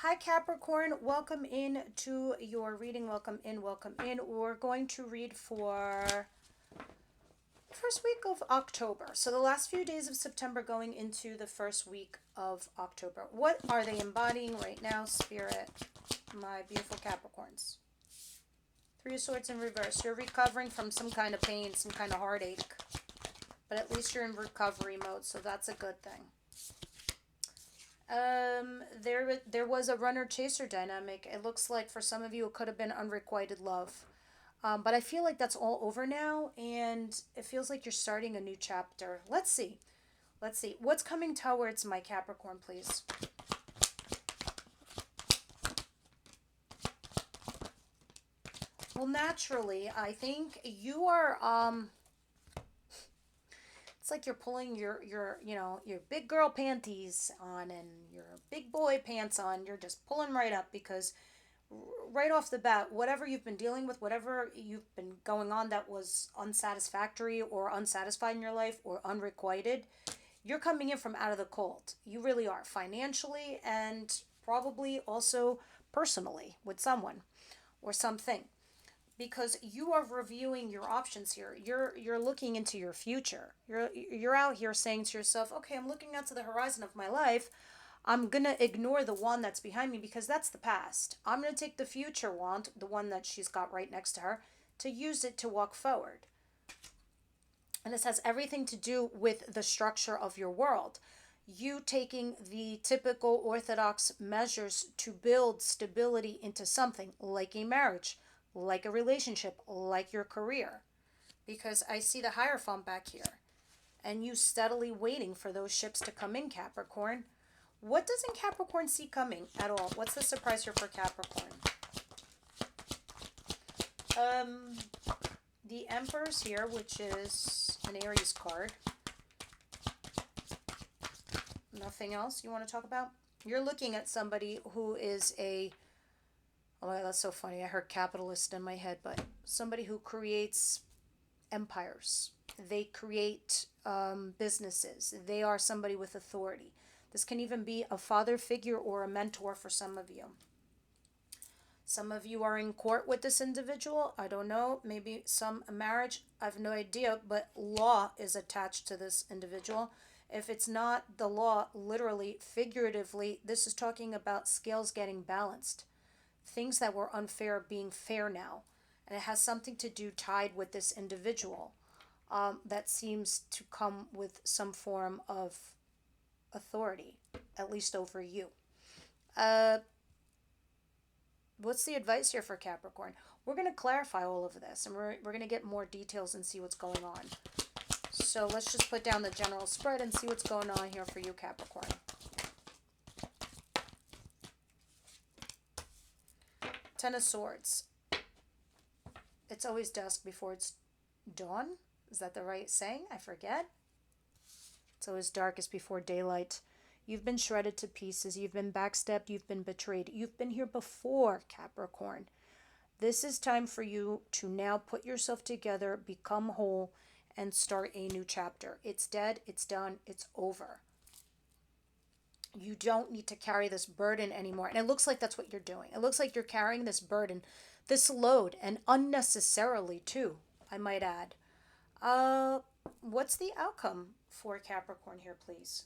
Hi Capricorn, welcome in to your reading. Welcome in, welcome in. We're going to read for first week of October. So the last few days of September going into the first week of October. What are they embodying right now, Spirit, my beautiful Capricorns? Three of Swords in reverse. You're recovering from some kind of pain, some kind of heartache. But at least you're in recovery mode, so that's a good thing. There was a runner chaser dynamic. It looks like for some of you it could have been unrequited love. But I feel like that's all over now, and it feels like you're starting a new chapter. Let's see. Let's see. What's coming towards my Capricorn, please? Well, naturally, I think you are it's like you're pulling your big girl panties on and your big boy pants on. You're just pulling right up because right off the bat, whatever you've been dealing with, whatever you've been going on that was unsatisfactory or unsatisfied in your life or unrequited, you're coming in from out of the cold. You really are, financially and probably also personally with someone or something, because you are reviewing your options here. You're looking into your future. You're out here saying to yourself, okay, I'm looking out to the horizon of my life. I'm going to ignore the one that's behind me because that's the past. I'm going to take the future wand, the one that she's got right next to her, to use it to walk forward. And this has everything to do with the structure of your world. You taking the typical orthodox measures to build stability into something like a marriage, like a relationship, like your career. Because I see the Hierophant back here. And you steadily waiting for those ships to come in, Capricorn. What doesn't Capricorn see coming at all? What's the surprise here for Capricorn? Um, the Emperor's here, which is an Aries card. Nothing else you want to talk about? You're looking at somebody who is a... Oh, that's so funny. I heard capitalist in my head, but somebody who creates empires. They create businesses. They are somebody with authority. This can even be a father figure or a mentor for some of you. Some of you are in court with this individual. I don't know. Maybe some marriage. I have no idea. But law is attached to this individual. If it's not the law, literally, figuratively, this is talking about scales getting balanced. Things that were unfair being fair now. And it has something to do tied with this individual that seems to come with some form of authority, at least over you. Uh, what's the advice here for Capricorn? We're going to clarify all of this, and we're going to get more details and see what's going on. So let's just put down the general spread and see what's going on here for you, Capricorn. Ten of Swords. It's always dusk before it's dawn. Is that the right saying? I forget. It's always darkest before daylight. You've been shredded to pieces. You've been backstabbed. You've been betrayed. You've been here before, Capricorn. This is time for you to now put yourself together, become whole, and start a new chapter. It's dead. It's done. It's over. You don't need to carry this burden anymore. And it looks like that's what you're doing. It looks like you're carrying this burden, this load, and unnecessarily too, I might add. What's the outcome for Capricorn here, please?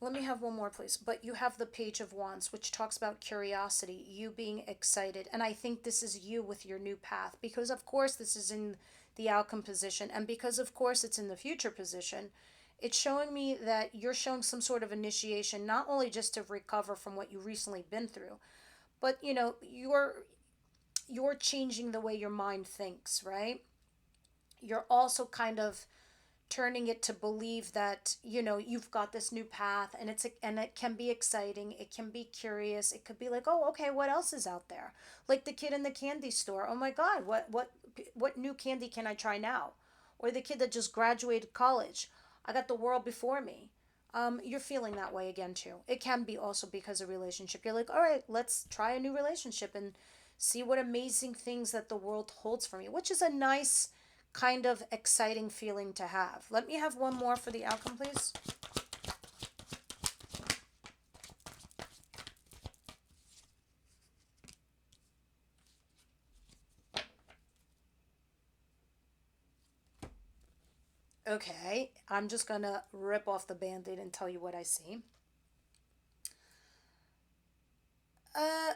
Let me have one more, please. But you have the Page of Wands, which talks about curiosity, you being excited. And I think this is you with your new path. Because, of course, this is in the outcome position. And because, of course, it's in the future position. It's showing me that you're showing some sort of initiation, not only just to recover from what you recently been through, but, you're changing the way your mind thinks, right? You're also kind of turning it to believe that you've got this new path, and it can be exciting, it can be curious, it could be like, oh, okay, what else is out there, like the kid in the candy store. Oh my god, what new candy can I try now? Or the kid that just graduated college. I got the world before me. You're feeling that way again too. It can be also because of relationship. You're like, all right, let's try a new relationship and See what amazing things that the world holds for me, which is a nice kind of exciting feeling to have. Let me have one more for the outcome, please. Okay, I'm just gonna rip off the band-aid and tell you what I see. Uh,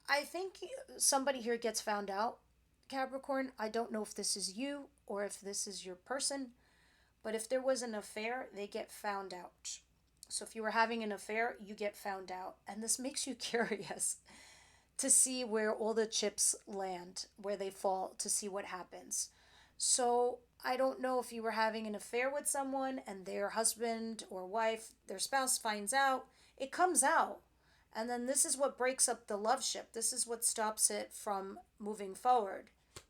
I think somebody here gets found out, Capricorn. I don't know if this is you or if this is your person, but if there was an affair, they get found out. So if you were having an affair, you get found out. And this makes you curious to see where all the chips land, where they fall, to see what happens. So I don't know if you were having an affair with someone and their husband or wife, their spouse finds out, it comes out. And then this is what breaks up the love ship. This is what stops it from moving forward.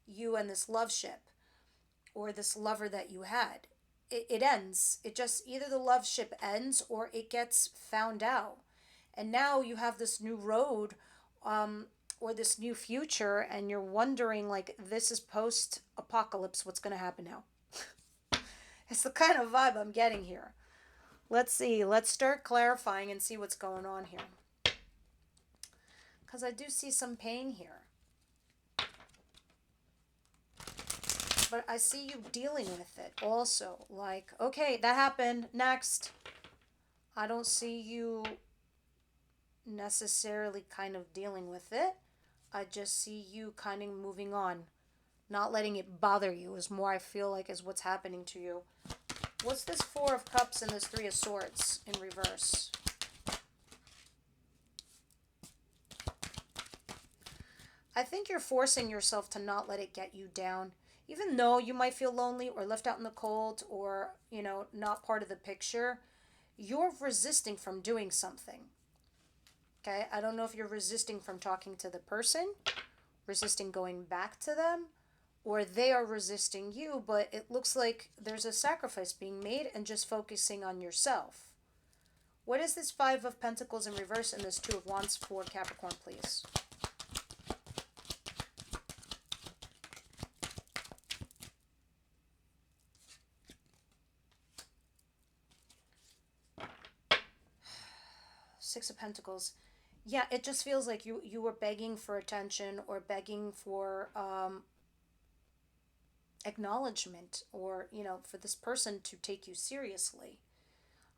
You and this love ship or this lover that you had. It ends. It just either the love ship ends or it gets found out. And now you have this new road, or this new future, and you're wondering, like, this is post apocalypse. What's going to happen now? It's the kind of vibe I'm getting here. Let's see. Let's start clarifying and see what's going on here. Because I do see some pain here. But I see you dealing with it also. Like, okay, that happened. Next. I don't see you necessarily kind of dealing with it. I just see you kind of moving on. Not letting it bother you is more, I feel like, is what's happening to you. What's this Four of Cups and this Three of Swords in reverse? I think you're forcing yourself to not let it get you down. Even though you might feel lonely or left out in the cold or, not part of the picture, you're resisting from doing something. Okay? I don't know if you're resisting from talking to the person, resisting going back to them, or they are resisting you, but it looks like there's a sacrifice being made and just focusing on yourself. What is this Five of Pentacles in reverse and this Two of Wands for Capricorn, please? Six of Pentacles. Yeah, it just feels like you were begging for attention or begging for acknowledgement or, for this person to take you seriously.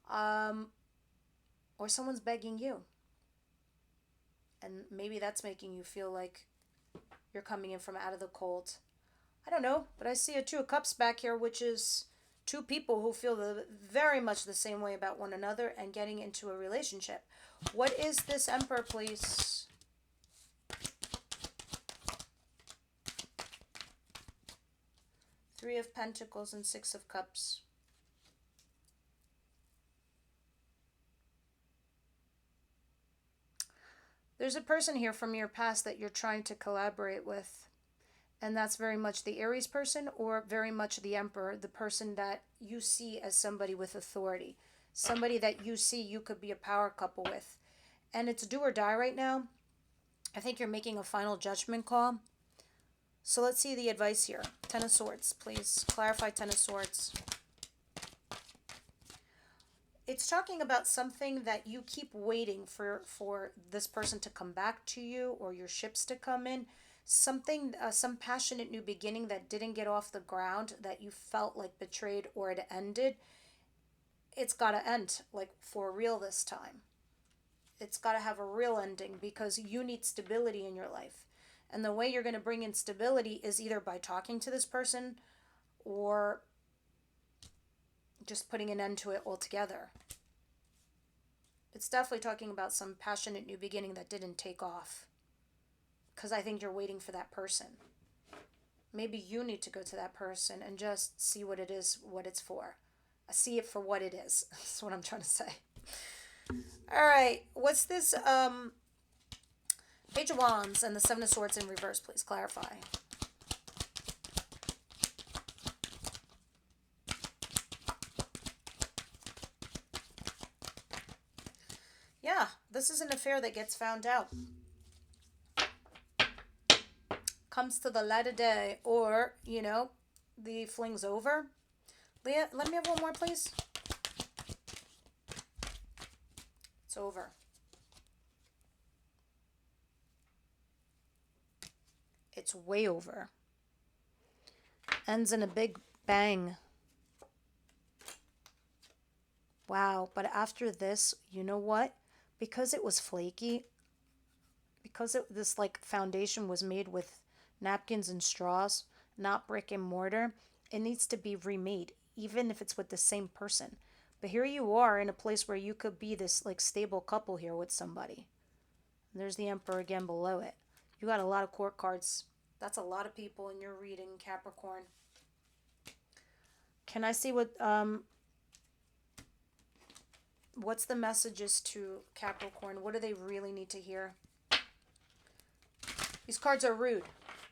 Or someone's begging you. And maybe that's making you feel like you're coming in from out of the cold. I don't know, but I see a Two of Cups back here, which is two people who feel very much the same way about one another and getting into a relationship. What is this Emperor, please? Three of Pentacles and Six of Cups. There's a person here from your past that you're trying to collaborate with. And that's very much the Aries person or very much the Emperor, the person that you see as somebody with authority. Somebody that you see you could be a power couple with. And it's do or die right now. I think you're making a final judgment call. So let's see the advice here. Ten of Swords, please. Clarify Ten of Swords. It's talking about something that you keep waiting for this person to come back to you or your ships to come in. Something, some passionate new beginning that didn't get off the ground, that you felt like betrayed or it ended. It's got to end, like for real this time. It's got to have a real ending because you need stability in your life. And the way you're going to bring in stability is either by talking to this person or just putting an end to it altogether. It's definitely talking about some passionate new beginning that didn't take off. Because I think you're waiting for that person. Maybe you need to go to that person and just see what it is, what it's for. See it for what it is. That's what I'm trying to say. All right. What's this Page of Wands and the Seven of Swords in reverse? Please clarify. Yeah, this is an affair that gets found out. comes to the light of day, or, you know, the fling's over. Leah, let me have one more, please. It's over. It's way over. Ends in a big bang. Wow, but after this, you know what? Because it was flaky, because this like foundation was made with napkins and straws, not brick and mortar, it needs to be remade, even if it's with the same person. But here you are in a place where you could be this like stable couple here with somebody. And there's the Emperor again below it. You got a lot of court cards. That's a lot of people in your reading, Capricorn. Can I see what's the messages to Capricorn? What do they really need to hear? These cards are rude,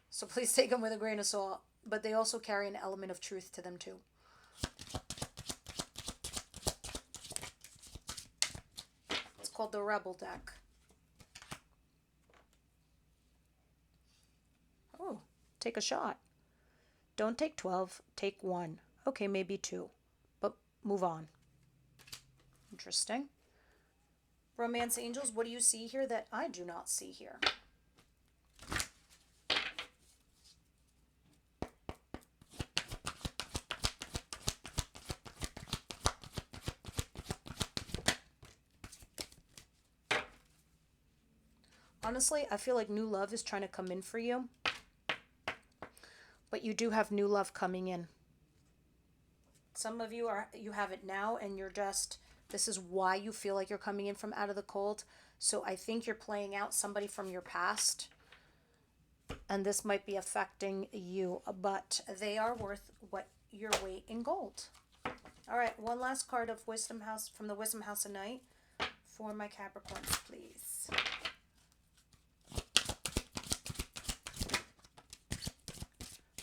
so please take them with a grain of salt, but they also carry an element of truth to them too. It's called the Rebel deck. Oh, take a shot. Don't take 12, take 1. Okay, maybe 2, but move on. Interesting. Romance angels, what do you see here that I do not see here? Honestly, I feel like new love is trying to come in for you. But you do have new love coming in. Some of you have it now, and you're just, this is why you feel like you're coming in from out of the cold. So I think you're playing out somebody from your past, and this might be affecting you, but they are worth what your weight in gold. All right, one last card of Wisdom House from the Wisdom House of Night for my Capricorns, please.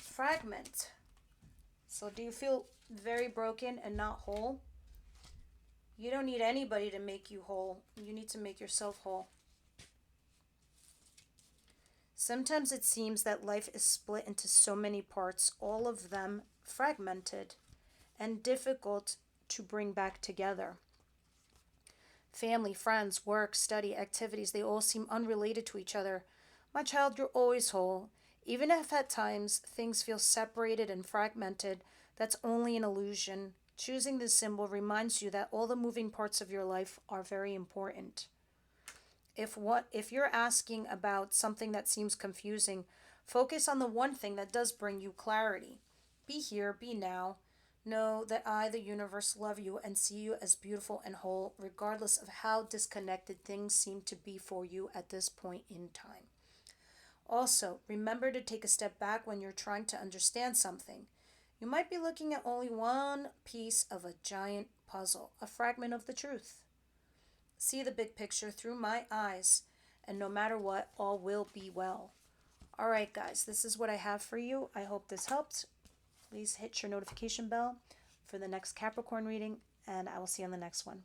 Fragment. So do you feel very broken and not whole? You don't need anybody to make you whole. You need to make yourself whole. Sometimes it seems that life is split into so many parts, all of them fragmented and difficult to bring back together. Family, friends, work, study, activities, they all seem unrelated to each other. My child, you're always whole. Even if at times things feel separated and fragmented, that's only an illusion. Choosing this symbol reminds you that all the moving parts of your life are very important. If you're asking about something that seems confusing, focus on the one thing that does bring you clarity. Be here, be now. Know that I, the universe, love you and see you as beautiful and whole, regardless of how disconnected things seem to be for you at this point in time. Also, remember to take a step back when you're trying to understand something. You might be looking at only one piece of a giant puzzle, a fragment of the truth. See the big picture through my eyes, and no matter what, all will be well. All right, guys, this is what I have for you. I hope this helped. Please hit your notification bell for the next Capricorn reading, and I will see you on the next one.